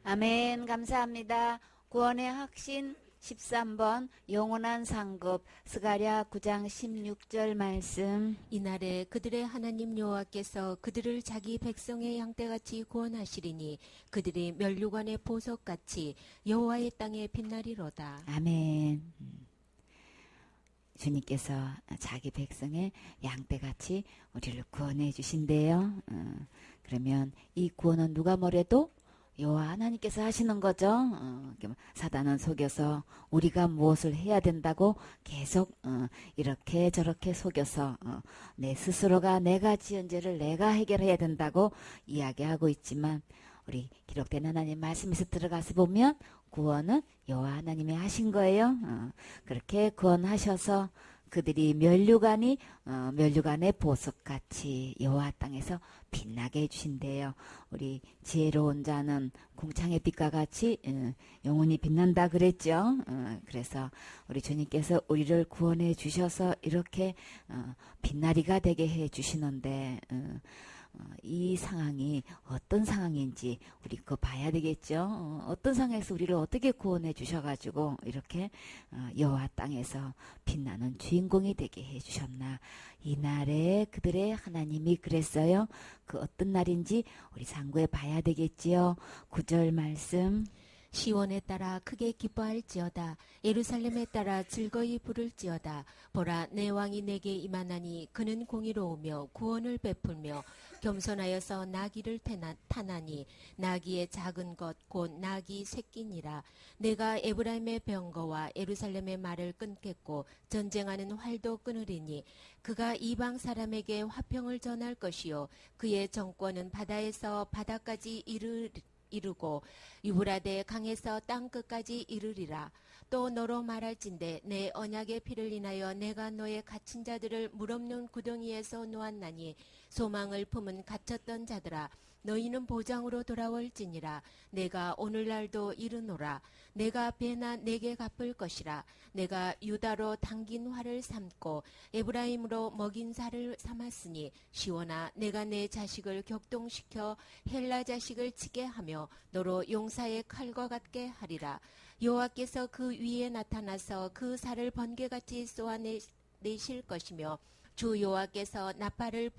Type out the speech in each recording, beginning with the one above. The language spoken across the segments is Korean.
아멘. 감사합니다. 구원의 확신 13번 영원한 상급 스가랴 9장 16절 말씀. 이날에 그들의 하나님 여호와께서 그들을 자기 백성의 양떼같이 구원하시리니 그들이 면류관의 보석같이 여호와의 땅에 빛나리로다. 아멘. 주님께서 자기 백성의 양떼같이 우리를 구원해 주신대요. 그러면 이 구원은 누가 뭐래도 여호와 하나님께서 하시는 거죠. 사단은 속여서 우리가 무엇을 해야 된다고 계속 이렇게 저렇게 속여서 내 스스로가 내가 지은 죄를 내가 해결해야 된다고 이야기하고 있지만, 우리 기록된 하나님 말씀에서 들어가서 보면 구원은 여호와 하나님이 하신 거예요. 그렇게 구원하셔서 그들이 면류관의 보석같이 여호와 땅에서 빛나게 해주신대요. 우리 지혜로운 자는 궁창의 빛과 같이 영원히 빛난다 그랬죠. 그래서 우리 주님께서 우리를 구원해 주셔서 이렇게 빛나리가 되게 해 주시는데, 이 상황이 어떤 상황인지 우리 그거 봐야 되겠죠. 어떤 상황에서 우리를 어떻게 구원해 주셔가지고 이렇게 여호와 땅에서 빛나는 주인공이 되게 해 주셨나. 이날에 그들의 하나님이 그랬어요. 그 어떤 날인지 우리 상고해 봐야 되겠지요. 9절 말씀. 시온에 따라 크게 기뻐할지어다. 예루살렘에 따라 즐거이 부를지어다. 보라, 내 왕이 내게 임하나니 그는 공의로우며 구원을 베풀며 겸손하여서 나귀를 타나니 나귀의 작은 것 곧 나귀 새끼니라. 내가 에브라임의 병거와 예루살렘의 말을 끊겠고 전쟁하는 활도 끊으리니 그가 이방 사람에게 화평을 전할 것이요 그의 정권은 바다에서 바다까지 이르고 유브라데 강에서 땅 끝까지 이르리라. 또 너로 말할진대 내 언약의 피를 인하여 내가 너의 갇힌 자들을 물없는 구덩이에서 놓았나니 소망을 품은 갇혔던 자들아 너희는 보장으로 돌아올지니라. 내가 오늘날도 이르노라. 내가 배나 내게 갚을 것이라. 내가 유다로 당긴 활을 삼고 에브라임으로 먹인 살을 삼았으니 시온아 내가 내 자식을 격동시켜 헬라 자식을 치게 하며 너로 용사의 칼과 같게 하리라. 여호와께서 그 위에 나타나서 그 살을 번개같이 쏘아내실 것이며 주 여호와께서 나팔을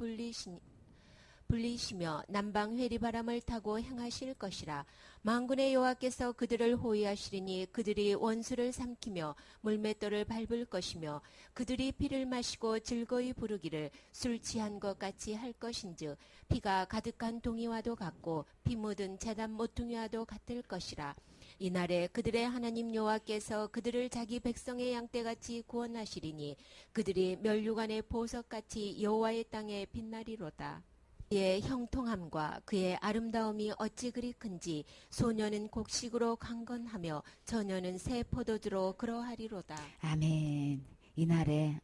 불리시며 남방 회리바람을 타고 행하실 것이라. 만군의 여호와께서 그들을 호위하시리니 그들이 원수를 삼키며 물맷돌을 밟을 것이며 그들이 피를 마시고 즐거이 부르기를 술 취한 것 같이 할 것인즉 피가 가득한 동이와도 같고 피 묻은 제단 모퉁이와도 같을 것이라. 이날에 그들의 하나님 여호와께서 그들을 자기 백성의 양떼같이 구원하시리니 그들이 면류관의 보석같이 여호와의 땅에 빛나리로다. 그의 형통함과 그의 아름다움이 어찌 그리 큰지 소년은 곡식으로 강건하며 처녀는 새 포도주로 그러하리로다. 아멘. 이날에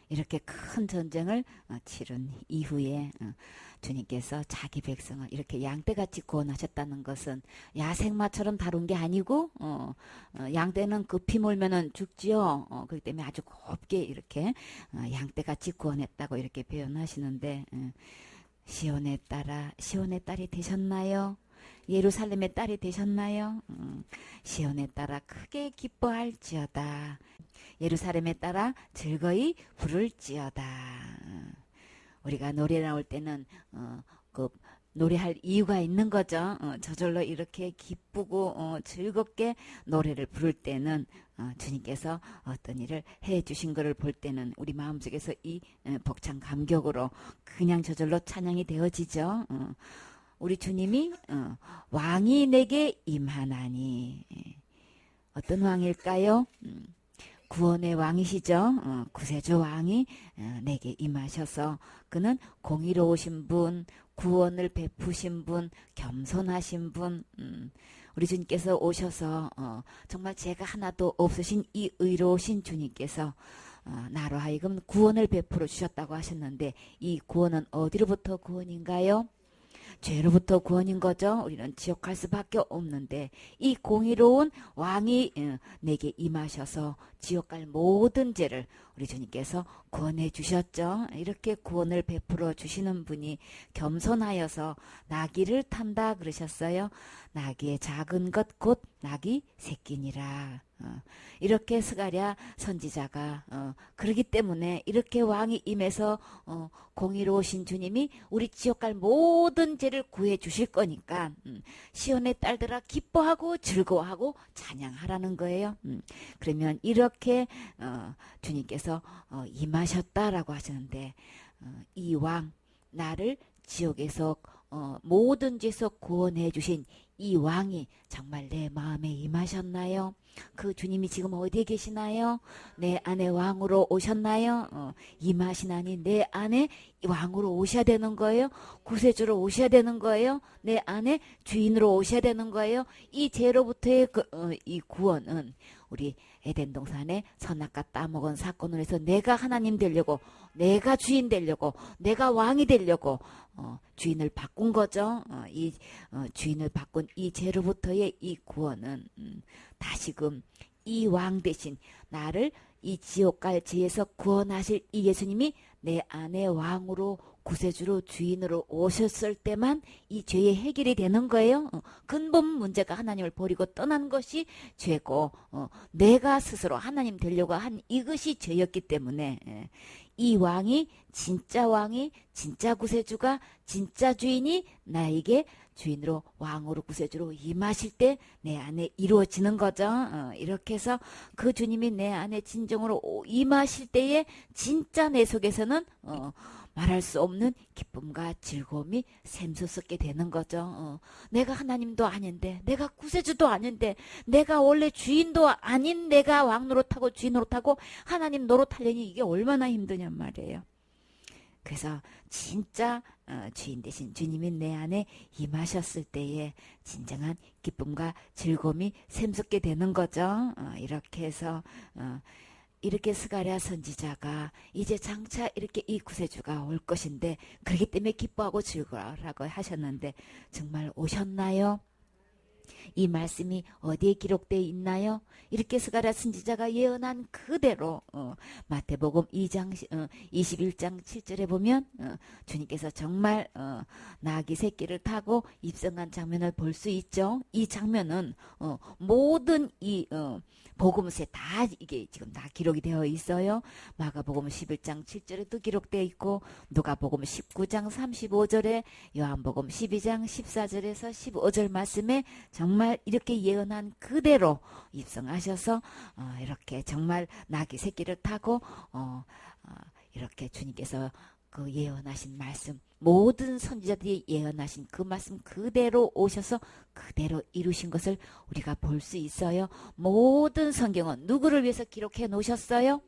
이렇게 큰 전쟁을 치른 이후에 주님께서 자기 백성을 이렇게 양떼같이 구원하셨다는 것은 야생마처럼 다룬 게 아니고 양떼는 급히 몰면은 죽지요. 그렇기 때문에 아주 곱게 이렇게 양떼같이 구원했다고 이렇게 표현하시는데, 시온의 딸이 되셨나요? 예루살렘의 딸이 되셨나요? 시온의 딸아 크게 기뻐할지어다. 예루살렘에 따라 즐거이 부를지어다. 우리가 노래 나올 때는 그 노래할 이유가 있는 거죠. 저절로 이렇게 기쁘고 즐겁게 노래를 부를 때는 주님께서 어떤 일을 해 주신 것을 볼 때는 우리 마음속에서 이 벅찬 감격으로 그냥 저절로 찬양이 되어지죠. 우리 주님이 왕이 내게 임하나니. 어떤 왕일까요? 구원의 왕이시죠. 구세주 왕이 내게 임하셔서 그는 공의로우신 분, 구원을 베푸신 분, 겸손하신 분, 우리 주님께서 오셔서 정말 죄가 하나도 없으신 이 의로우신 주님께서 나로 하여금 구원을 베풀어 주셨다고 하셨는데, 이 구원은 어디로부터 구원인가요? 죄로부터 구원인 거죠. 우리는 지옥 갈 수밖에 없는데 이 공의로운 왕이 내게 임하셔서 지옥 갈 모든 죄를 우리 주님께서 구원해 주셨죠. 이렇게 구원을 베풀어 주시는 분이 겸손하여서 나귀를 탄다 그러셨어요. 나귀의 작은 것 곧 나귀 새끼니라. 이렇게 스가랴 선지자가 그러기 때문에 이렇게 왕이 임해서 공의로우신 주님이 우리 지옥 갈 모든 죄를 구해 주실 거니까 시온의 딸들아 기뻐하고 즐거워하고 찬양하라는 거예요. 그러면 이렇게 주님께서 임하셨다라고 하시는데 이 왕 나를 지옥에서 모든 죄에서 구원해 주신 이 왕이 정말 내 마음에 임하셨나요? 그 주님이 지금 어디에 계시나요? 내 안에 왕으로 오셨나요? 임하시나니 내 안에 왕으로 오셔야 되는 거예요? 구세주로 오셔야 되는 거예요? 내 안에 주인으로 오셔야 되는 거예요? 이 죄로부터의 이 구원은 우리 에덴 동산에 선악과 따먹은 사건으로 해서 내가 하나님 되려고, 내가 주인 되려고, 내가 왕이 되려고 주인을 바꾼 거죠. 이 주인을 바꾼 이 죄로부터의 이 구원은 다시금 이 왕 대신 나를 이 지옥 갈 죄에서 구원하실 이 예수님이 내 안에 왕으로 구세주로 주인으로 오셨을 때만 이 죄의 해결이 되는 거예요. 근본 문제가 하나님을 버리고 떠난 것이 죄고 내가 스스로 하나님 되려고 한 이것이 죄였기 때문에 이 왕이 진짜 구세주가 진짜 주인이 나에게 주인으로 왕으로 구세주로 임하실 때 내 안에 이루어지는 거죠. 이렇게 해서 그 주님이 내 안에 진정으로 임하실 때에 진짜 내 속에서는 말할 수 없는 기쁨과 즐거움이 샘솟게 되는 거죠. 내가 하나님도 아닌데, 내가 구세주도 아닌데, 내가 원래 주인도 아닌 내가 왕 노릇하고 주인 노릇하고 하나님 노릇하려니 이게 얼마나 힘드냔 말이에요. 그래서 진짜 주인 되신 주님이 내 안에 임하셨을 때에 진정한 기쁨과 즐거움이 샘솟게 되는 거죠. 이렇게 해서 이렇게 스가랴 선지자가 이제 장차 이렇게 이 구세주가 올 것인데 그렇기 때문에 기뻐하고 즐거워라고 하셨는데 정말 오셨나요? 이 말씀이 어디에 기록되어 있나요? 이렇게 스가랴 선지자가 예언한 그대로 마태복음 2장 21장 7절에 보면 주님께서 정말 나귀 새끼를 타고 입성한 장면을 볼 수 있죠. 이 장면은 모든 이 복음서에 다 이게 지금 다 기록이 되어 있어요. 마가복음 11장 7절에도 기록되어 있고 누가복음 19장 35절에 요한복음 12장 14절에서 15절 말씀에 정말 이렇게 예언한 그대로 입성하셔서 이렇게 정말 나귀 새끼를 타고 이렇게 주님께서 그 예언하신 말씀 모든 선지자들이 예언하신 그 말씀 그대로 오셔서 그대로 이루신 것을 우리가 볼 수 있어요. 모든 성경은 누구를 위해서 기록해 놓으셨어요?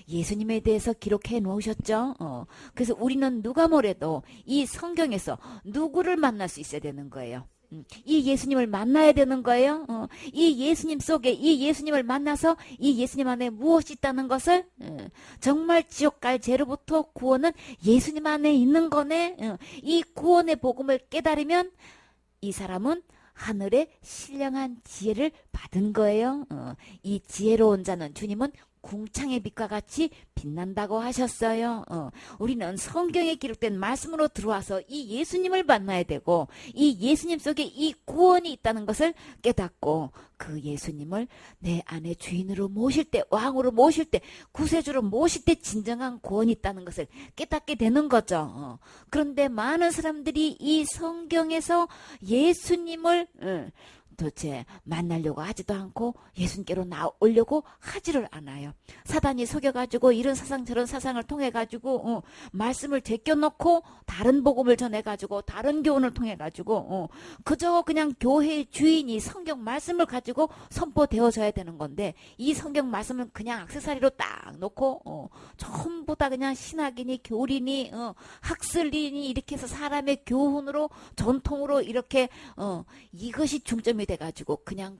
예수님에 대해서 기록해 놓으셨죠. 그래서 우리는 누가 뭐래도 이 성경에서 누구를 만날 수 있어야 되는 거예요. 이 예수님을 만나야 되는 거예요. 이 예수님 속에 이 예수님을 만나서 이 예수님 안에 무엇이 있다는 것을 정말 지옥 갈 죄로부터 구원은 예수님 안에 있는 거네. 이 구원의 복음을 깨달으면 이 사람은 하늘의 신령한 지혜를 받은 거예요. 이 지혜로운 자는 주님은 궁창의 빛과 같이 빛난다고 하셨어요. 우리는 성경에 기록된 말씀으로 들어와서 이 예수님을 만나야 되고 이 예수님 속에 이 구원이 있다는 것을 깨닫고 그 예수님을 내 안에 주인으로 모실 때 왕으로 모실 때 구세주로 모실 때 진정한 구원이 있다는 것을 깨닫게 되는 거죠. 그런데 많은 사람들이 이 성경에서 예수님을 도대체 만나려고 하지도 않고 예수님께로 나오려고 하지를 않아요. 사단이 속여가지고 이런 사상 저런 사상을 통해가지고 말씀을 제껴놓고 다른 복음을 전해가지고 다른 교훈을 통해가지고 그저 그냥 교회의 주인이 성경 말씀을 가지고 선포되어져야 되는 건데 이 성경 말씀은 그냥 액세서리로 딱 놓고 전부 다 그냥 신학이니 교리니 학설이니 이렇게 해서 사람의 교훈으로 전통으로 이렇게 이것이 중점이 돼가지고 그냥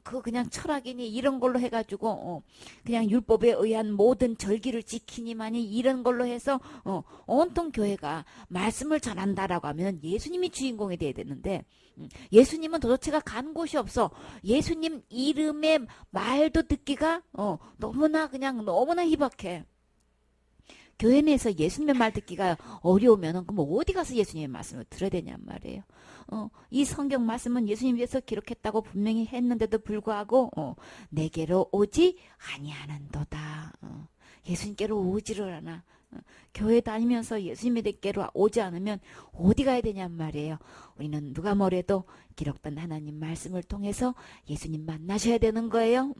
철학이니 이런 걸로 해가지고 그냥 율법에 의한 모든 절기를 지키니만이 이런 걸로 해서 온통 교회가 말씀을 전한다라고 하면 예수님이 주인공이 돼야 되는데 예수님은 도대체가 간 곳이 없어. 예수님 이름의 말도 듣기가 너무나 희박해. 교회 내에서 예수님의 말 듣기가 어려우면은 그럼 어디 가서 예수님의 말씀을 들어야 되냔 말이에요. 이 성경 말씀은 예수님 위해서 기록했다고 분명히 했는데도 불구하고 내게로 오지 아니하는도다. 예수님께로 오지를 않아. 교회 다니면서 예수님에게로 오지 않으면 어디 가야 되냔 말이에요. 우리는 누가 뭐래도 기록된 하나님 말씀을 통해서 예수님 만나셔야 되는 거예요.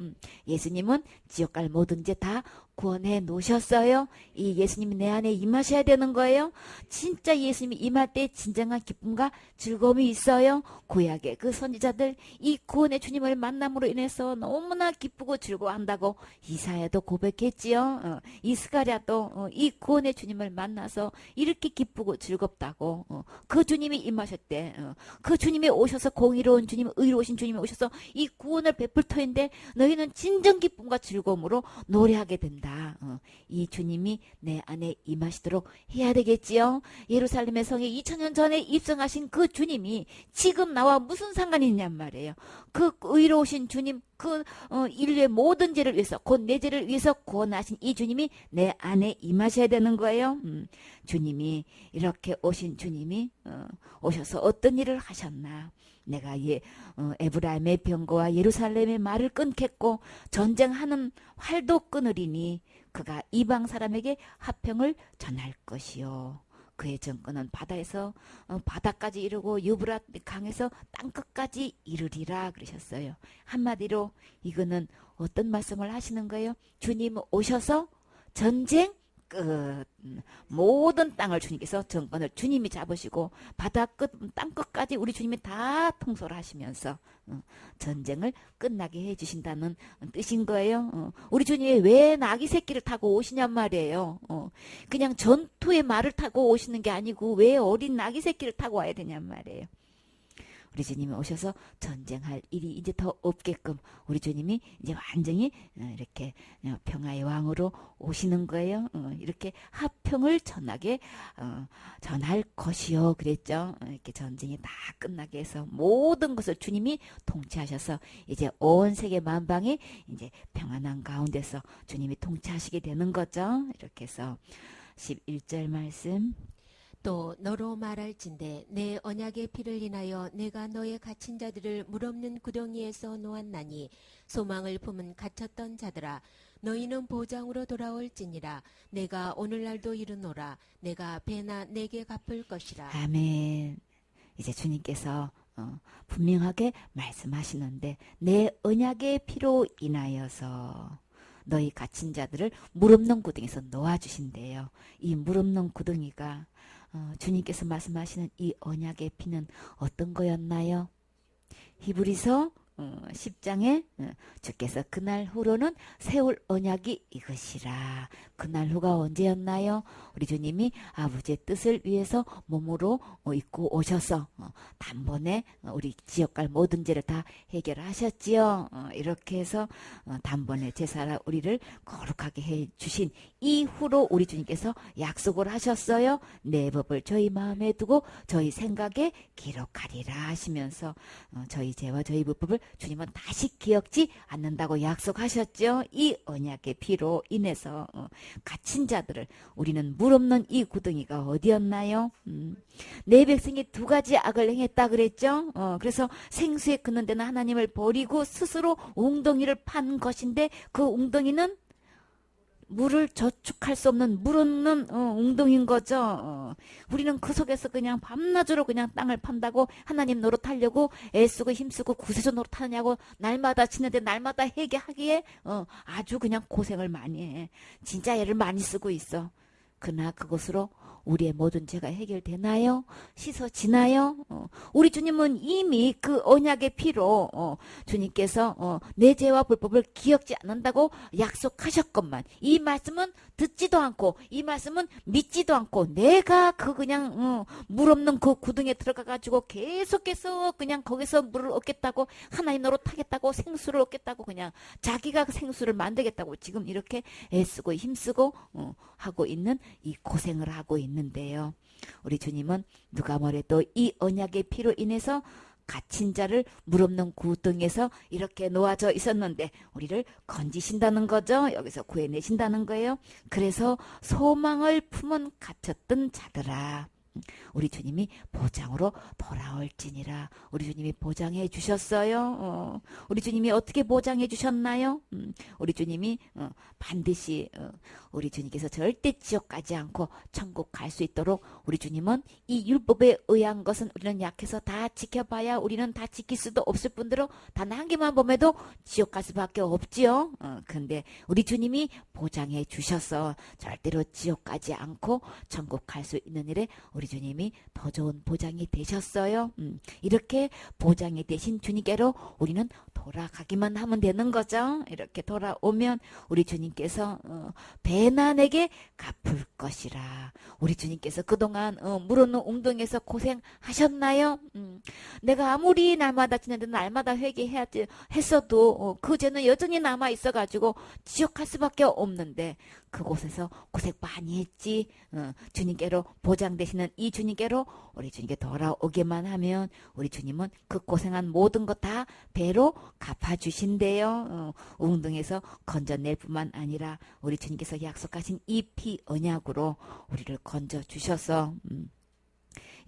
예수님은 지옥 갈 모든 죄 다 구원해 놓으셨어요. 이 예수님이 내 안에 임하셔야 되는 거예요. 진짜 예수님이 임할 때 진정한 기쁨과 즐거움이 있어요. 구약의 그 선지자들 이 구원의 주님을 만남으로 인해서 너무나 기쁘고 즐거워한다고 이사야도 고백했지요. 이스가랴도 이 구원의 주님을 만나서 이렇게 기쁘고 즐겁다고 그 주님이 임하셨대. 그 주님이 오셔서 공의로운 주님, 의로우신 주님이 오셔서 이 구원을 베풀 터인데 너희는 진정 기쁨과 즐거움으로 노래하게 된다. 이 주님이 내 안에 임하시도록 해야 되겠지요. 예루살렘의 성에 2000년 전에 입성하신 그 주님이 지금 나와 무슨 상관이 있냔 말이에요. 그 의로우신 주님, 그 인류의 모든 죄를 위해서, 곧 내 죄를 위해서 구원하신 이 주님이 내 안에 임하셔야 되는 거예요. 주님이 이렇게 오신 주님이 오셔서 어떤 일을 하셨나. 내가 에브라임의 병거와 예루살렘의 말을 끊겠고 전쟁하는 활도 끊으리니 그가 이방 사람에게 화평을 전할 것이요. 그의 정권은 바다에서 바다까지 이르고 유브라 강에서 땅끝까지 이르리라 그러셨어요. 한마디로 이거는 어떤 말씀을 하시는 거예요? 주님 오셔서 전쟁 끝. 모든 땅을 주님께서 정권을 주님이 잡으시고 바다 끝, 땅 끝까지 우리 주님이 다 통솔 하시면서 전쟁을 끝나게 해주신다는 뜻인 거예요. 우리 주님이 왜 나귀 새끼를 타고 오시냔 말이에요. 그냥 전투의 말을 타고 오시는 게 아니고 왜 어린 나귀 새끼를 타고 와야 되냔 말이에요. 우리 주님이 오셔서 전쟁할 일이 이제 더 없게끔 우리 주님이 이제 완전히 이렇게 평화의 왕으로 오시는 거예요. 이렇게 화평을 전하게 전할 것이요 그랬죠. 이렇게 전쟁이 다 끝나게 해서 모든 것을 주님이 통치하셔서 이제 온 세계 만방에 이제 평안한 가운데서 주님이 통치하시게 되는 거죠. 이렇게 해서 11절 말씀. 또 너로 말할진대 내 언약의 피를 인하여 내가 너의 갇힌 자들을 물없는 구덩이에서 놓았나니 소망을 품은 갇혔던 자들아 너희는 보장으로 돌아올지니라 내가 오늘날도 이르노라 내가 배나 내게 갚을 것이라. 아멘. 이제 주님께서 분명하게 말씀하시는데 내 언약의 피로 인하여서 너희 갇힌 자들을 물없는 구덩이에서 놓아주신대요. 이 물없는 구덩이가 주님께서 말씀하시는 이 언약의 피는 어떤 거였나요? 히브리서 10장에 주께서 그날 후로는 세울 언약이 이것이라. 그날 후가 언제였나요? 우리 주님이 아버지의 뜻을 위해서 몸으로 입고 오셔서 단번에 우리 지옥 갈 모든 죄를 다 해결하셨지요. 이렇게 해서 단번에 제사라 우리를 거룩하게 해주신 이후로 우리 주님께서 약속을 하셨어요. 내 법을 저희 마음에 두고 저희 생각에 기록하리라 하시면서 저희 죄와 저희 불법을 주님은 다시 기억지 않는다고 약속하셨죠. 이 언약의 피로 인해서 갇힌 자들을 우리는 물없는 이 구덩이가 어디였나요? 내 백성이 두 가지 악을 행했다 그랬죠. 그래서 생수에 긋는 데는 하나님을 버리고 스스로 웅덩이를 판 것인데 그 웅덩이는 물을 저축할 수 없는 물 없는 웅덩이인 거죠. 우리는 그 속에서 그냥 밤낮으로 그냥 땅을 판다고 하나님 노릇하려고 애쓰고 힘쓰고 구세주 노릇하느냐고 날마다 지는데 날마다 회개하기에 아주 그냥 고생을 많이 해. 진짜 애를 많이 쓰고 있어. 그러나 그것으로 우리의 모든 죄가 해결되나요? 씻어지나요? 우리 주님은 이미 그 언약의 피로 주님께서 내 죄와 불법을 기억지 않는다고 약속하셨건만 이 말씀은 듣지도 않고 이 말씀은 믿지도 않고 내가 그 그냥 물 없는 그 구덩이에 들어가 가지고 계속해서 그냥 거기서 물을 얻겠다고 하나님 노릇하겠다고 생수를 얻겠다고 그냥 자기가 생수를 만들겠다고 지금 이렇게 애쓰고 힘쓰고 하고 있는 이 고생을 하고 있는데요. 우리 주님은 누가 뭐래도 이 언약의 피로 인해서 갇힌 자를 물 없는 구덩이에서 이렇게 놓아져 있었는데 우리를 건지신다는 거죠. 여기서 구해내신다는 거예요. 그래서 소망을 품은 갇혔던 자들아, 우리 주님이 보장으로 돌아올지니라. 우리 주님이 보장해 주셨어요. 우리 주님이 어떻게 보장해 주셨나요? 우리 주님이 반드시 우리 주님께서 절대 지옥 가지 않고 천국 갈 수 있도록 우리 주님은 이 율법에 의한 것은 우리는 약해서 다 지켜봐야 우리는 다 지킬 수도 없을 뿐더러 단 한 개만 보면도 지옥 갈 수밖에 없지요. 근데 우리 주님이 보장해 주셔서 절대로 지옥 가지 않고 천국 갈 수 있는 일에 우리 주님이 더 좋은 보장이 되셨어요. 이렇게 보장이 되신 주님께로 우리는 돌아가기만 하면 되는 거죠. 이렇게 돌아오면 우리 주님께서 배난에게 갚을 것이라. 우리 주님께서 그동안 물없는 웅덩이에서 고생하셨나요? 내가 아무리 날마다 지내도 날마다 회개해야지 했어도 그 죄는 여전히 남아 있어가지고 지옥 갈 수밖에 없는데 그곳에서 고생 많이 했지. 주님께로 보장되시는 이 주님께로 우리 주님께 돌아오기만 하면 우리 주님은 그 고생한 모든 것 다 배로 갚아주신대요. 웅덩이에서 건져낼 뿐만 아니라 우리 주님께서 약속하신 이 피 언약으로 우리를 건져주셔서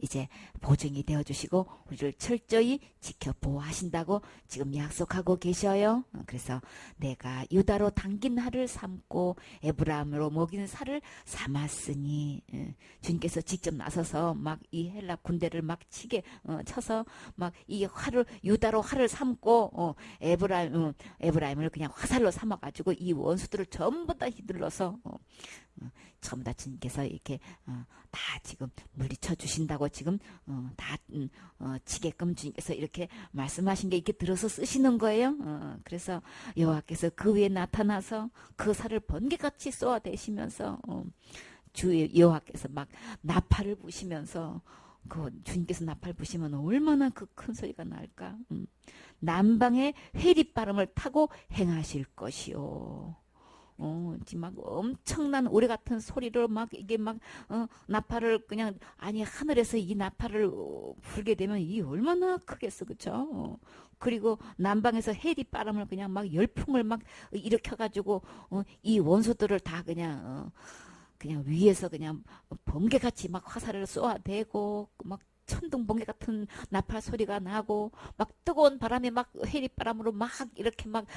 이제 보증이 되어주시고 우리를 철저히 지켜 보호하신다고 지금 약속하고 계셔요. 그래서 내가 유다로 당긴 알을 삼고 에브라임으로 먹이는 살을 삼았으니, 주님께서 직접 나서서 막 이 헬라 군대를 막 치게 쳐서 막 이 활을 유다로 활을 삼고 에브라임을 그냥 화살로 삼아가지고 이 원수들을 전부 다 휘둘러서 전부 다 주님께서 이렇게 다 지금 물리쳐 주신다고 지금 다 치게끔 주님께서 이렇게 말씀하신 게 이렇게 들어서 쓰시는 거예요. 그래서 여호와께서 그 위에 나타나서 그 살을 번개같이 쏘아대시면서 주 여호와께서 막 나팔을 부시면서 그 주님께서 나팔 부시면 얼마나 그 큰 소리가 날까. 남방의 회리바람을 타고 행하실 것이요. 지금 막 엄청난 오래 같은 소리로 막 이게 막 나팔을 그냥 아니 하늘에서 이 나팔을 불게 되면 이 얼마나 크겠어, 그쵸? 그리고 남방에서 해리 바람을 그냥 막 열풍을 막 일으켜가지고 이 원수들을 다 그냥 위에서 그냥 번개같이 막 화살을 쏘아대고 막 천둥 번개 같은 나팔 소리가 나고 막 뜨거운 바람에 막 해리바람으로 막 이렇게 막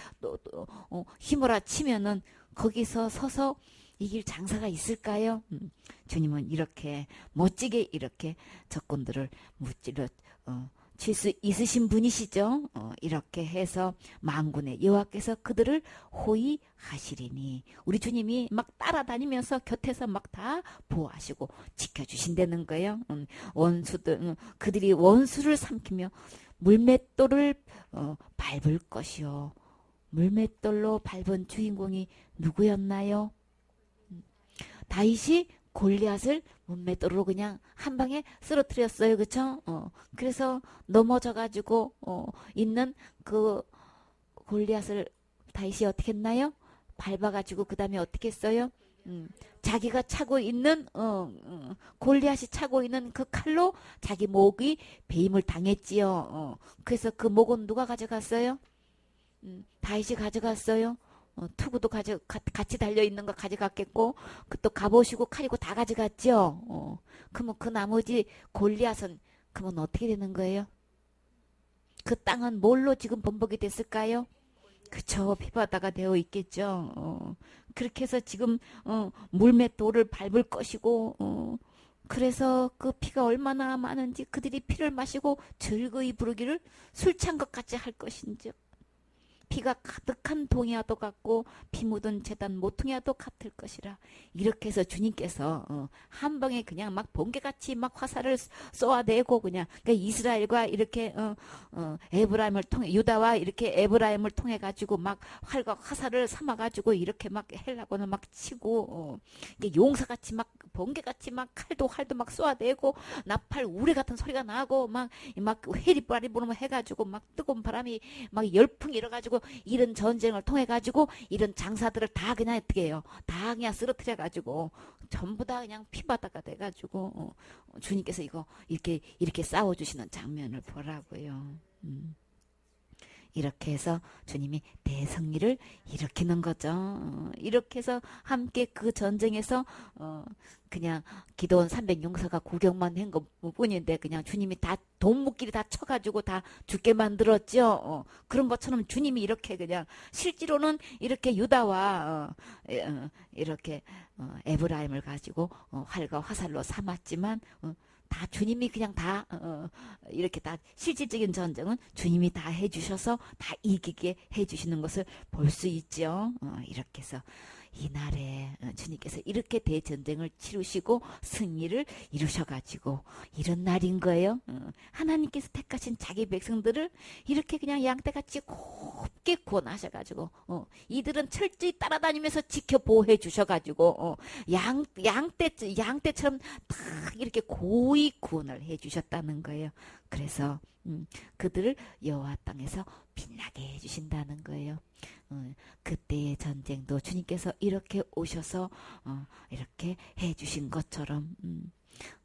휘몰아 치면은 거기서 서서 이길 장사가 있을까요? 주님은 이렇게 멋지게 이렇게 적군들을 무찔러 칠 수 있으신 분이시죠. 이렇게 해서 만군의 여호와께서 그들을 호위하시리니 우리 주님이 막 따라다니면서 곁에서 막 다 보호하시고 지켜주신다는 거예요. 원수들 그들이 원수를 삼키며 물맷돌을 밟을 것이요. 물맷돌로 밟은 주인공이 누구였나요? 다윗이 골리앗을 물맷돌로 그냥 한 방에 쓰러뜨렸어요. 그쵸? 그래서 넘어져가지고 있는 그 골리앗을 다윗이 어떻게 했나요? 밟아가지고 그 다음에 어떻게 했어요? 자기가 차고 있는 골리앗이 차고 있는 그 칼로 자기 목이 배임을 당했지요. 그래서 그 목은 누가 가져갔어요? 다윗이 가져갔어요. 투구도 같이 달려있는 거 가져갔겠고 또 갑옷이고 칼이고 다 가져갔죠. 그러면 그 나머지 골리앗은 그러면 어떻게 되는 거예요? 그 땅은 뭘로 지금 번복이 됐을까요? 그쵸, 피바다가 되어 있겠죠. 그렇게 해서 지금 물맷돌을 밟을 것이고 그래서 그 피가 얼마나 많은지 그들이 피를 마시고 즐거이 부르기를 술 찬 것 같이 할 것인지 피가 가득한 동이와도 같고 피 묻은 재단 모퉁이와도 같을 것이라. 이렇게 해서 주님께서 한 방에 그냥 막 번개같이 막 화살을 쏘아내고 그냥 그러니까 이스라엘과 이렇게 에브라임을 통해 유다와 이렇게 에브라임을 통해 가지고 막 활과 화살을 삼아 가지고 이렇게 막 헬라군을 막 치고 용사같이 막 번개같이 막 칼도 활도 막 쏘아내고 나팔 우레 같은 소리가 나고 막 회리바리 부르면 해가지고 막 뜨거운 바람이 막 열풍이 일어가지고 이런 전쟁을 통해 가지고 이런 장사들을 다 그냥 어떻게 해요? 다 그냥 쓰러뜨려 가지고 전부 다 그냥 피바다가 돼가지고 주님께서 이거 이렇게 싸워주시는 장면을 보라고요. 이렇게 해서 주님이 대승리를 일으키는 거죠. 이렇게 해서 함께 그 전쟁에서 그냥 기도원 300용사가 구경만 한 것뿐인데 그냥 주님이 다 돈목길이 다 쳐가지고 다 죽게 만들었죠. 그런 것처럼 주님이 이렇게 그냥 실제로는 이렇게 유다와 이렇게 에브라임을 가지고 활과 화살로 삼았지만 다 주님이 그냥 다 이렇게 다 실질적인 전쟁은 주님이 다 해주셔서 다 이기게 해주시는 것을 볼 수 있죠. 이렇게 해서 이날에 주님께서 이렇게 대전쟁을 치르시고 승리를 이루셔가지고 이런 날인 거예요. 하나님께서 택하신 자기 백성들을 이렇게 그냥 양떼같이 곱게 구원하셔가지고 이들은 철저히 따라다니면서 지켜보호해 주셔가지고 양떼처럼 딱 이렇게 고이 구원을 해주셨다는 거예요. 그래서 그들을 여호와 땅에서 빛나게 해주신다는 거예요. 그때의 전쟁도 주님께서 이렇게 오셔서 이렇게 해주신 것처럼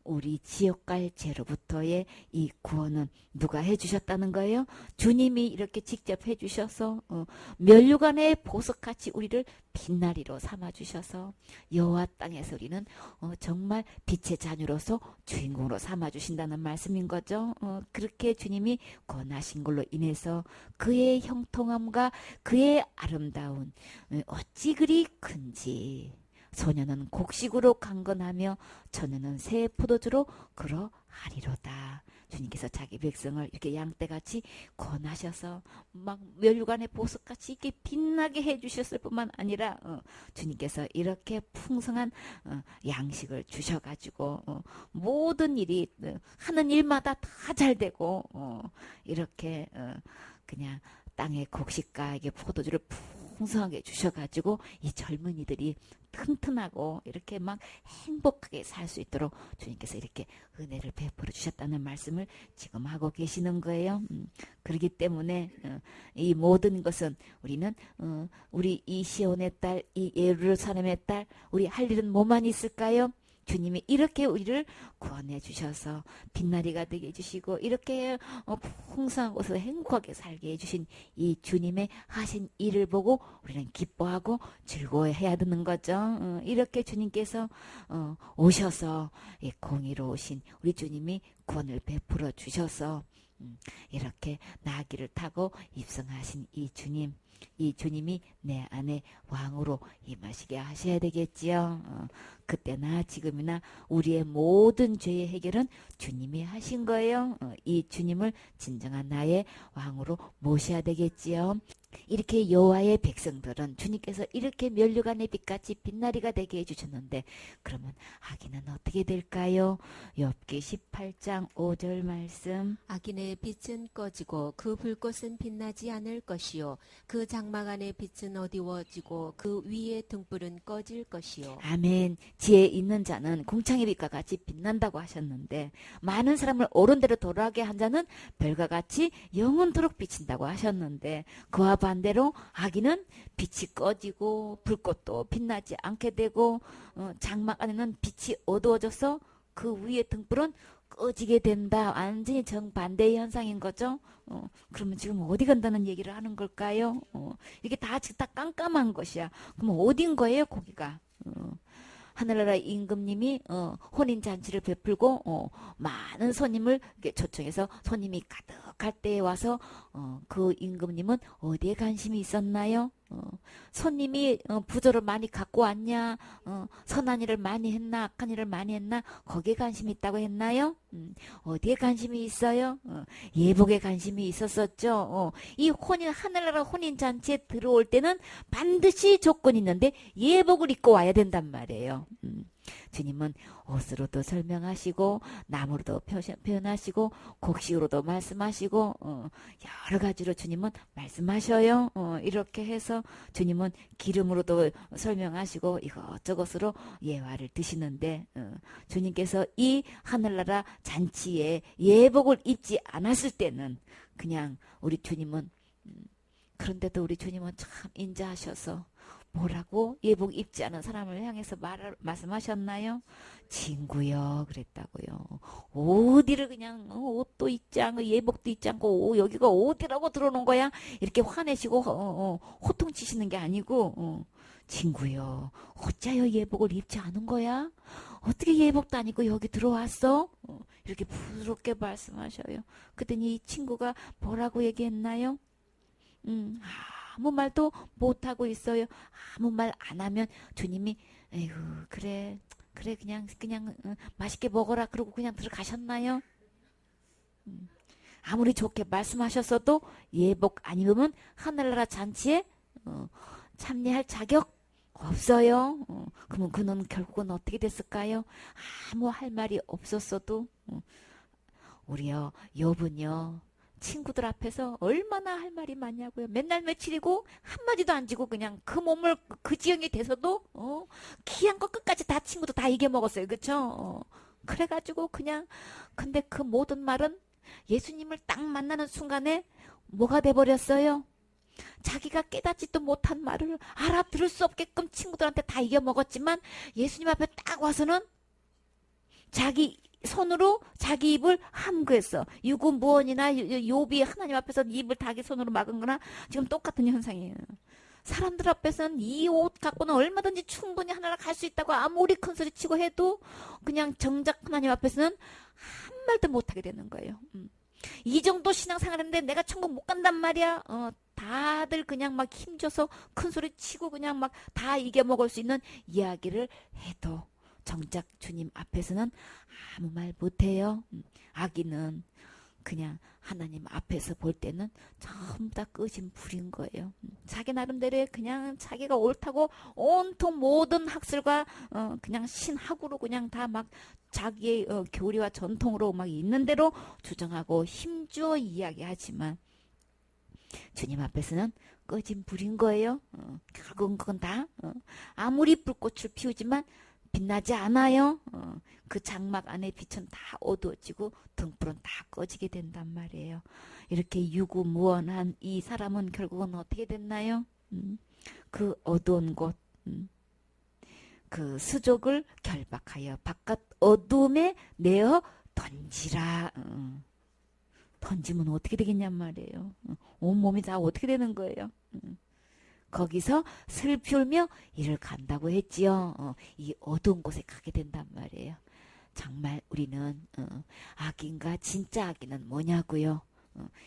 우리 지옥 갈 죄로부터의 이 구원은 누가 해주셨다는 거예요? 주님이 이렇게 직접 해주셔서 면류관의 보석같이 우리를 빛나리로 삼아주셔서 여호와 땅에서 우리는 정말 빛의 자녀로서 주인공으로 삼아주신다는 말씀인 거죠. 그렇게 주님이 권하신 걸로 인해서 그의 형통함과 그의 아름다운 어찌 그리 큰지 소녀는 곡식으로 강건하며 처녀는 새 포도주로 그러하리로다. 주님께서 자기 백성을 이렇게 양떼같이 권하셔서 막 멸관의 보석같이 이렇게 빛나게 해주셨을 뿐만 아니라 주님께서 이렇게 풍성한 양식을 주셔가지고 모든 일이 하는 일마다 다 잘 되고 이렇게 그냥 땅의 곡식과 이게 포도주를 풍성하게 주셔가지고 이 젊은이들이 튼튼하고 이렇게 막 행복하게 살 수 있도록 주님께서 이렇게 은혜를 베풀어 주셨다는 말씀을 지금 하고 계시는 거예요. 그렇기 때문에 이 모든 것은 우리는 우리 이 시온의 딸, 이 예루살렘의 딸, 우리 할 일은 뭐만 있을까요? 주님이 이렇게 우리를 구원해 주셔서 빛나리가 되게 해주시고 이렇게 풍성한 곳에서 행복하게 살게 해주신 이 주님의 하신 일을 보고 우리는 기뻐하고 즐거워해야 되는 거죠. 이렇게 주님께서 오셔서 공의로우신 우리 주님이 구원을 베풀어 주셔서 이렇게 나귀를 타고 입성하신 이 주님이 내 안에 왕으로 임하시게 하셔야 되겠지요. 그때나 지금이나 우리의 모든 죄의 해결은 주님이 하신 거예요. 이 주님을 진정한 나의 왕으로 모셔야 되겠지요. 이렇게 여호와의 백성들은 주님께서 이렇게 면류관의 빛같이 빛나리가 되게 해주셨는데 그러면 악인은 어떻게 될까요? 욥기 18장 5절 말씀. 악인의 빛은 꺼지고 그 불꽃은 빛나지 않을 것이요 그 장막 안의 빛은 어두워지고 그 위의 등불은 꺼질 것이요. 아멘. 지혜 있는 자는 궁창의 빛과 같이 빛난다고 하셨는데 많은 사람을 옳은 대로 돌아가게 한 자는 별과 같이 영원토록 비친다고 하셨는데 그와 반대로 악인은 빛이 꺼지고 불꽃도 빛나지 않게 되고 장막 안에는 빛이 어두워져서 그 위의 등불은 꺼지게 된다. 완전히 정반대의 현상인 거죠. 그러면 지금 어디 간다는 얘기를 하는 걸까요? 이게 다 깜깜한 것이야. 그럼 어딘 거예요, 거기가? 하늘나라 임금님이 혼인잔치를 베풀고 많은 손님을 초청해서 손님이 가득할 때에 와서 그 임금님은 어디에 관심이 있었나요? 손님이 부조를 많이 갖고 왔냐, 선한 일을 많이 했나, 악한 일을 많이 했나, 거기에 관심이 있다고 했나요? 어디에 관심이 있어요? 예복에 관심이 있었었죠. 이 하늘나라 혼인잔치에 들어올 때는 반드시 조건이 있는데 예복을 입고 와야 된단 말이에요. 주님은 옷으로도 설명하시고 나무로도 표현하시고 곡식으로도 말씀하시고 여러 가지로 주님은 말씀하셔요. 이렇게 해서 주님은 기름으로도 설명하시고 이것저것으로 예화를 드시는데 주님께서 이 하늘나라 잔치에 예복을 입지 않았을 때는 그냥 우리 주님은 그런데도 우리 주님은 참 인자하셔서 뭐라고? 예복 입지 않은 사람을 향해서 말씀하셨나요? 친구여 그랬다고요. 어디를 그냥 옷도 입지 않고 예복도 입지 않고 여기가 어디라고 들어오는 거야? 이렇게 화내시고 호통치시는 게 아니고 친구여 어찌하여 예복을 입지 않은 거야? 어떻게 예복도 아니고 여기 들어왔어? 이렇게 부드럽게 말씀하셔요. 그랬더니 이 친구가 뭐라고 얘기했나요? 아무 말도 못하고 있어요. 아무 말 안 하면 주님이 에휴 그래 그냥 맛있게 먹어라 그러고 그냥 들어가셨나요? 아무리 좋게 말씀하셨어도 예복 안 입으면 하늘나라 잔치에 참여할 자격 없어요. 그러면 그는 결국은 어떻게 됐을까요? 아무 할 말이 없었어도 우리요 욥은요 친구들 앞에서 얼마나 할 말이 많냐고요. 맨날 며칠이고 한마디도 안 지고 그냥 그 몸을 그 지형이 돼서도 귀한 거 끝까지 다 친구도 다 이겨먹었어요. 그쵸? 그래가지고 그냥 근데 그 모든 말은 예수님을 딱 만나는 순간에 뭐가 돼버렸어요? 자기가 깨닫지도 못한 말을 알아들을 수 없게끔 친구들한테 다 이겨먹었지만 예수님 앞에 딱 와서는 자기 손으로 자기 입을 함구했어. 유구무원이나 욥이 하나님 앞에서 입을 자기 손으로 막은 거나 지금 똑같은 현상이에요. 사람들 앞에서는 이 옷 갖고는 얼마든지 충분히 하나라 갈 수 있다고 아무리 큰 소리 치고 해도 그냥 정작 하나님 앞에서는 한 말도 못하게 되는 거예요. 이 정도 신앙생활인데 내가 천국 못 간단 말이야. 다들 그냥 막 힘줘서 큰 소리 치고 그냥 막 다 이겨먹을 수 있는 이야기를 해도 정작 주님 앞에서는 아무 말 못해요. 아기는 그냥 하나님 앞에서 볼 때는 전부 다 꺼진 불인 거예요. 자기 나름대로 그냥 자기가 옳다고 온통 모든 학설과 그냥 신학으로 그냥 다 막 자기의 교리와 전통으로 막 있는 대로 주장하고 힘주어 이야기하지만 주님 앞에서는 꺼진 불인 거예요. 결국은 그건 다 아무리 불꽃을 피우지만 빛나지 않아요. 그 장막 안에 빛은 다 어두워지고 등불은 다 꺼지게 된단 말이에요. 이렇게 유구무원한 이 사람은 결국은 어떻게 됐나요? 그 어두운 곳, 그 수족을 결박하여 바깥 어둠에 내어 던지라. 던지면 어떻게 되겠냔 말이에요. 온몸이 다 어떻게 되는 거예요. 거기서 슬피 울며 이를 간다고 했지요. 이 어두운 곳에 가게 된단 말이에요. 정말 우리는 악인과 진짜 악인은 뭐냐고요.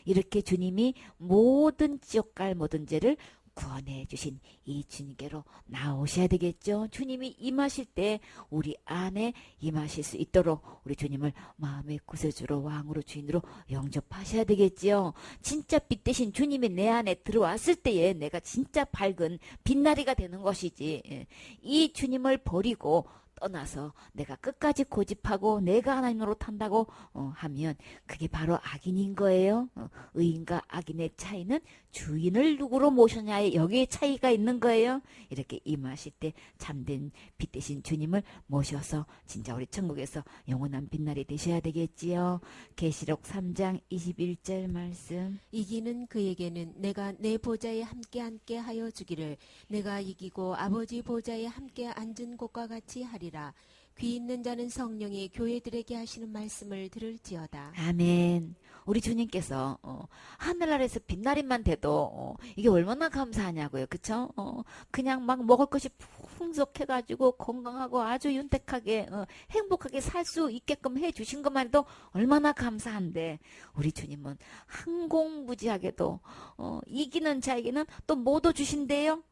이렇게 주님이 모든 지옥 갈 모든 죄를 구원해 주신 이 주님께로 나오셔야 되겠죠. 주님이 임하실 때 우리 안에 임하실 수 있도록 우리 주님을 마음의 구세주로 왕으로 주인으로 영접하셔야 되겠지요. 진짜 빛 대신 주님이 내 안에 들어왔을 때에 내가 진짜 밝은 빛나리가 되는 것이지. 이 주님을 버리고 떠나서 내가 끝까지 고집하고 내가 하나님 노릇한다고 하면 그게 바로 악인인 거예요. 의인과 악인의 차이는 주인을 누구로 모셨냐에 여기에 차이가 있는 거예요. 이렇게 임하실 때 참된 빛 대신 주님을 모셔서 진짜 우리 천국에서 영원한 빛날이 되셔야 되겠지요. 계시록 3장 21절 말씀. 이기는 그에게는 내가 내 보좌에 함께 하여 주기를 내가 이기고 아버지 보좌에 함께 앉은 곳과 같이 하리라. 귀 있는 자는 성령이 교회들에게 하시는 말씀을 들을지어다. 아멘. 우리 주님께서 하늘나라에서 빛나리만 돼도 이게 얼마나 감사하냐고요. 그쵸? 그냥 막 먹을 것이 풍족해가지고 건강하고 아주 윤택하게 행복하게 살 수 있게끔 해주신 것만 해도 얼마나 감사한데 우리 주님은 항공무지하게도 이기는 자에게는 또 뭐 더 주신대요?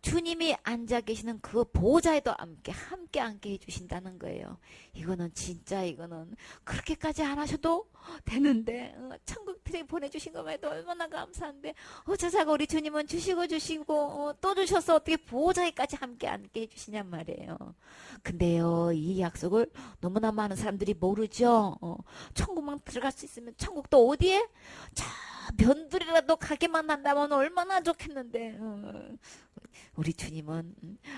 주님이 앉아 계시는 그 보좌에도 함께 앉게 해주신다는 거예요. 이거는 진짜 이거는 그렇게까지 안 하셔도 되는데 천국들이 보내주신 것만 해도 얼마나 감사한데 어쩌자고 우리 주님은 주시고 또 주셔서 어떻게 보좌에까지 함께 앉게 해주시냔 말이에요. 근데요 이 약속을 너무나 많은 사람들이 모르죠. 천국만 들어갈 수 있으면 천국도 어디에? 저 변두리라도 가게만 한다면 얼마나 좋겠는데 우리 주님은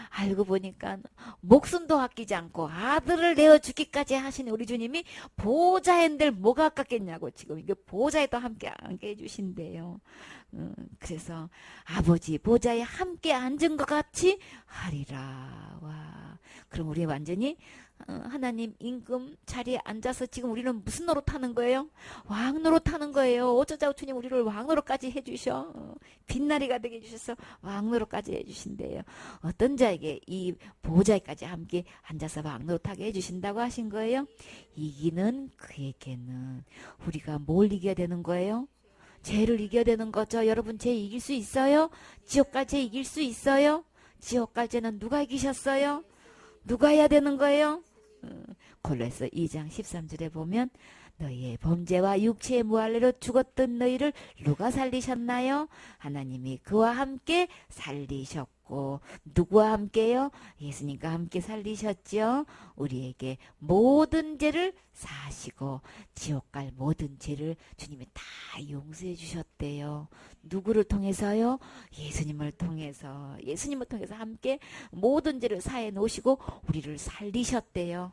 알고 보니까 목숨도 아끼지 않고 아들을 내어주기까지 하신 우리 주님이 보좌인들 뭐가 아깝겠냐고 지금 이게 보좌에도 함께 앉게 해주신대요. 그래서 아버지 보좌에 함께 앉은 것 같이 하리라. 와, 그럼 우리 완전히 하나님 임금 자리에 앉아서 지금 우리는 무슨 노릇하는 거예요? 왕 노릇하는 거예요. 어쩌자고 주님 우리를 왕 노릇까지 해주셔. 빛나리가 되게 해주셔서 왕 노릇까지 해주신대요. 어떤 자에게 이 보좌에까지 함께 앉아서 왕 노릇하게 해주신다고 하신 거예요? 이기는 그에게는 우리가 뭘 이겨야 되는 거예요? 죄를 이겨야 되는 거죠. 여러분 죄 이길 수 있어요? 지옥갈 죄 이길 수 있어요? 지옥갈 죄는 누가 이기셨어요? 누가 해야 되는 거예요? 골로새 2장 13절에 보면 너희의 범죄와 육체의 무할례로 죽었던 너희를 누가 살리셨나요? 하나님이 그와 함께 살리셨고 누구와 함께요? 예수님과 함께 살리셨죠. 우리에게 모든 죄를 사하시고 지옥 갈 모든 죄를 주님이 다 용서해 주셨대요. 누구를 통해서요? 예수님을 통해서 함께 모든 죄를 사해 놓으시고 우리를 살리셨대요.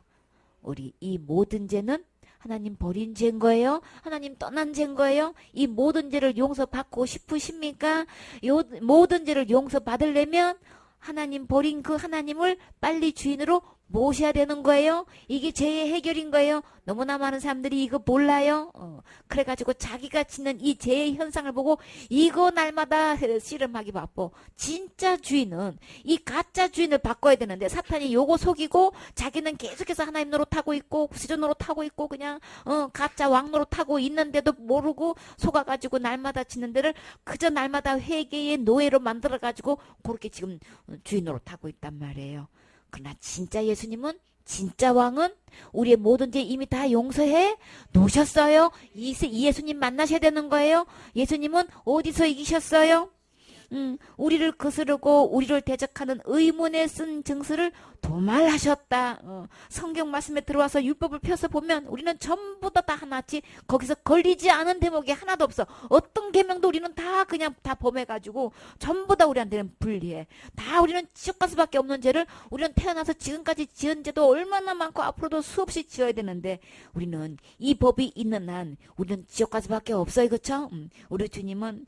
우리 이 모든 죄는 하나님 버린 죄인 거예요? 하나님 떠난 죄인 거예요? 이 모든 죄를 용서받고 싶으십니까? 모든 죄를 용서받으려면 하나님 버린 그 하나님을 빨리 주인으로 모셔야 되는 거예요. 이게 죄의 해결인 거예요. 너무나 많은 사람들이 이거 몰라요. 그래가지고 자기가 짓는 이 죄의 현상을 보고 이거 날마다 씨름하기 바빠. 진짜 주인은 이 가짜 주인을 바꿔야 되는데 사탄이 요거 속이고 자기는 계속해서 하나님 노릇하고 있고 구세주 노릇하고 있고 그냥 가짜 왕 노릇하고 있는데도 모르고 속아가지고 날마다 짓는 데를 그저 날마다 회개의 노예로 만들어가지고 그렇게 지금 주인 노릇하고 있단 말이에요. 그러나 진짜 예수님은 진짜 왕은 우리의 모든 죄 이미 다 용서해 놓으셨어요. 이 예수님 만나셔야 되는 거예요. 예수님은 어디서 이기셨어요? 우리를 거스르고 우리를 대적하는 의문에 쓴 증서를 도말하셨다. 성경 말씀에 들어와서 율법을 펴서 보면 우리는 전부 다 하나같이 거기서 걸리지 않은 대목이 하나도 없어. 어떤 계명도 우리는 다 그냥 다 범해가지고 전부 다 우리한테는 불리해. 다 우리는 지옥 갈 수밖에 없는 죄를 우리는 태어나서 지금까지 지은 죄도 얼마나 많고 앞으로도 수없이 지어야 되는데 우리는 이 법이 있는 한 우리는 지옥 갈 수밖에 없어요. 그렇죠? 우리 주님은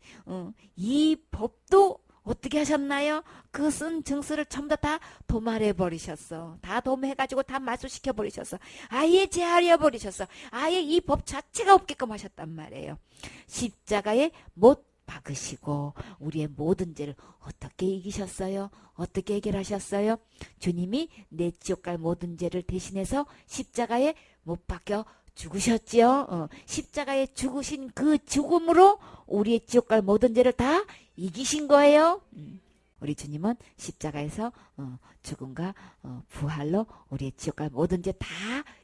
이 법도 어떻게 하셨나요? 그 쓴 증서를 전부 다 도말해 버리셨어. 다 도매해가지고 다 말소시켜 버리셨어. 아예 제하려 버리셨어. 아예 이 법 자체가 없게끔 하셨단 말이에요. 십자가에 못 박으시고 우리의 모든 죄를 어떻게 이기셨어요? 어떻게 해결하셨어요? 주님이 내 지옥 갈 모든 죄를 대신해서 십자가에 못 박혀 죽으셨지요. 십자가에 죽으신 그 죽음으로 우리의 지옥 갈 모든 죄를 다 이기신 거예요. 우리 주님은 십자가에서 죽음과 부활로 우리의 지옥 갈 모든 죄 다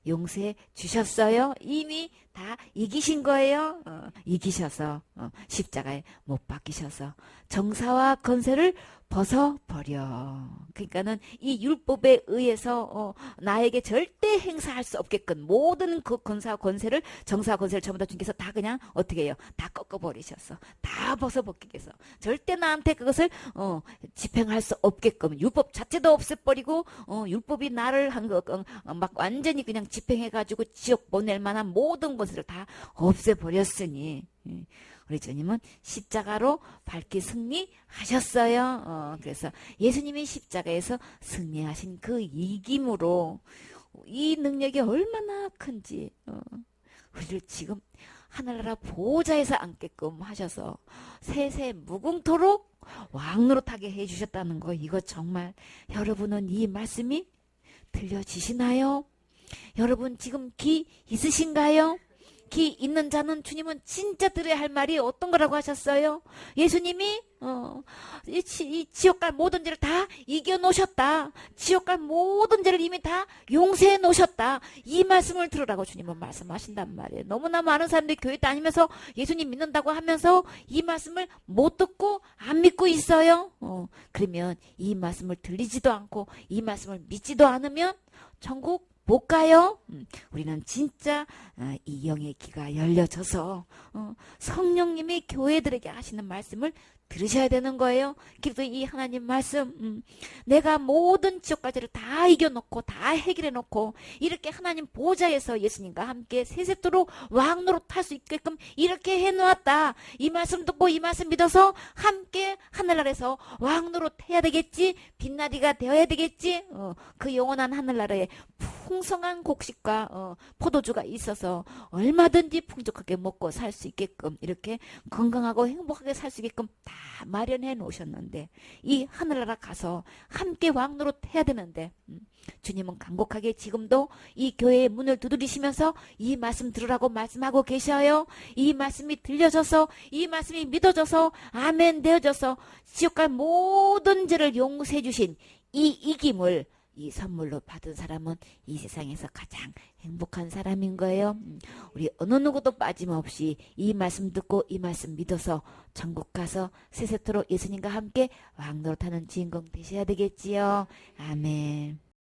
용서해 주셨어요. 이미 다 이기신 거예요. 이기셔서 십자가에 못 박히셔서 정사와 건세를 벗어버려. 그러니까는 이 율법에 의해서 나에게 절대 행사할 수 없게끔 모든 그 건사와 권세를 정사와 권세를 전부 다 주님께서 다 그냥 어떻게 해요? 다 꺾어버리셨어. 다 벗어버리게 해서 절대 나한테 그것을 집행할 수 없게끔 율법 자체도 없애버리고 율법이 나를 한 거 막 완전히 그냥 집행해가지고 지옥 보낼 만한 모든 것을 다 없애버렸으니 우리 주님은 십자가로 밝게 승리하셨어요. 그래서 예수님이 십자가에서 승리하신 그 이김으로 이 능력이 얼마나 큰지 우리를 지금 하늘나라 보좌에서 앉게끔 하셔서 세세 무궁토록 왕노릇하게 해주셨다는 거, 이거 정말 여러분은 이 말씀이 들려지시나요? 여러분 지금 귀 있으신가요? 귀 있는 자는 주님은 진짜 들어야 할 말이 어떤 거라고 하셨어요? 예수님이 이 지옥 갈 모든 죄를 다 이겨 놓으셨다. 지옥 갈 모든 죄를 이미 다 용서해 놓으셨다. 이 말씀을 들으라고 주님은 말씀하신단 말이에요. 너무나 많은 사람들이 교회 다니면서 예수님 믿는다고 하면서 이 말씀을 못 듣고 안 믿고 있어요. 그러면 이 말씀을 들리지도 않고 이 말씀을 믿지도 않으면 천국 못 가요? 우리는 진짜 이 영의 귀가 열려져서 성령님이 교회들에게 하시는 말씀을 들으셔야 되는 거예요. 그래서 이 하나님 말씀, 내가 모든 지옥까지를 다 이겨놓고 다 해결해놓고 이렇게 하나님 보좌에서 예수님과 함께 세세토록 왕노릇할 수 있게끔 이렇게 해놓았다. 이 말씀 듣고 이 말씀 믿어서 함께 하늘나라에서 왕노릇 해야 되겠지. 빛나리가 되어야 되겠지. 그 영원한 하늘나라에 풍성한 곡식과 포도주가 있어서 얼마든지 풍족하게 먹고 살 수 있게끔 이렇게 건강하고 행복하게 살 수 있게끔 다 마련해 놓으셨는데 이 하늘나라 가서 함께 왕노릇 해야 되는데 주님은 간곡하게 지금도 이 교회의 문을 두드리시면서 이 말씀 들으라고 말씀하고 계셔요. 이 말씀이 들려져서 이 말씀이 믿어져서 아멘 되어져서 지옥 갈 모든 죄를 용서해 주신 이 이김을 이 선물로 받은 사람은 이 세상에서 가장 행복한 사람인 거예요. 우리 어느 누구도 빠짐없이 이 말씀 듣고 이 말씀 믿어서 천국 가서 세세토록 예수님과 함께 왕노릇하는 주인공 되셔야 되겠지요. 아멘.